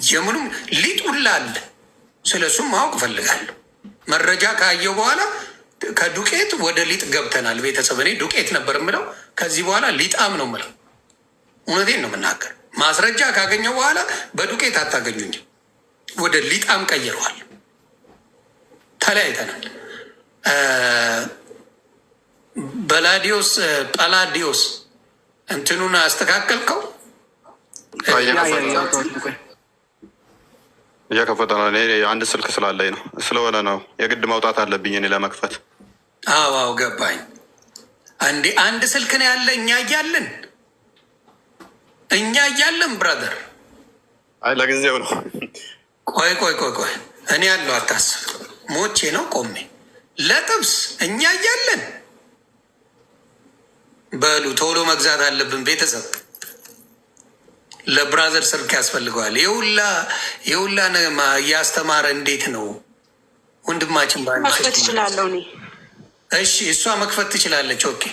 የምኑም ሊጡላ አለ። ስለሱም ማወቅ እፈልጋለሁ። መረጃ ካየው በኋላ ከዱቄት ወደ ሊጥ ገብተናል። ቤተሰብ እኔ ዱቄት ነበር የምለው፣ ከዚህ በኋላ ሊጣም ነው የምለው። እውነቴን ነው የምናገር። ማስረጃ ካገኘው በኋላ በዱቄት አታገኙኝም። ወደ ሊጣም ቀይረዋል። ተለያይተናል። ጳላዲዮስ እንትኑን አስተካከልከው? እየከፈተ ነው። አንድ ስልክ ስላለኝ ነው ስለሆነ ነው የግድ መውጣት አለብኝ እኔ ለመክፈት። አዎ ገባኝ። አንድ ስልክ ነው ያለ እኛ እያለን ብራዘር። አይ ለጊዜው ነው። ቆይ እኔ ያለው አታስብ። ሞቼ ነው ቆሜ ለጥብስ እኛ እያለን በሉ ቶሎ መግዛት አለብን ቤተሰብ። ለብራዘር ስልክ ያስፈልገዋል። የሁላ እያስተማረ እንዴት ነው ወንድማችን? መክፈት ትችላለሁ እኔ። እሺ እሷ መክፈት ትችላለች። ኦኬ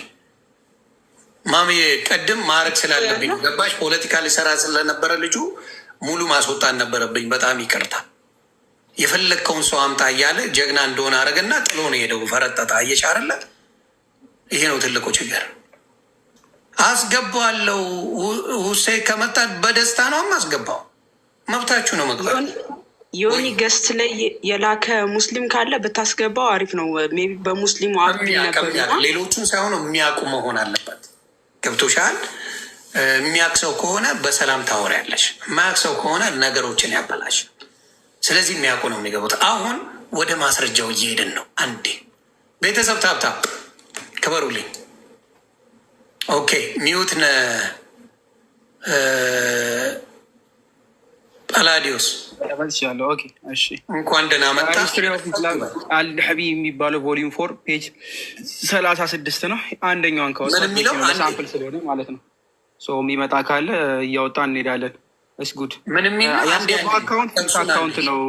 ማሚ፣ ቀድም ማድረግ ስላለብኝ ገባሽ። ፖለቲካ ሊሰራ ስለነበረ ልጁ ሙሉ ማስወጣት ነበረብኝ። በጣም ይቅርታ። የፈለግከውን ሰው አምጣ እያለ ጀግና እንደሆነ አደረገና ጥሎ ነው ሄደው። ፈረጠጣ እየቻረለት። ይሄ ነው ትልቁ ችግር። አስገባዋለሁ። ሁሴን ከመጣ በደስታ ነው አስገባው። መብታችሁ ነው መግባት። ዮኒ ገስት ላይ የላከ ሙስሊም ካለ ብታስገባው አሪፍ ነው። ሜይ ቢ በሙስሊሙ ሌሎቹን ሳይሆን የሚያውቁ መሆን አለበት። ገብቶሻል? የሚያውቅ ሰው ከሆነ በሰላም ታወሪያለሽ። የማያውቅ ሰው ከሆነ ነገሮችን ያበላሽ። ስለዚህ የሚያውቁ ነው የሚገቡት። አሁን ወደ ማስረጃው እየሄድን ነው። አንዴ ቤተሰብ ታብታብ ክበሩልኝ። ኦኬ ሚዩት ነ ጳላዲዮስ እንኳን ደህና መጣ። አልሐቢ የሚባለው ቮሊዩም 4 ፔጅ 36 ነው። አንደኛውን ከወሳምፕል ስለሆነ ማለት ነው። የሚመጣ ካለ እያወጣ እንሄዳለን። እስጉድ ምን የሚል አካውንት ነው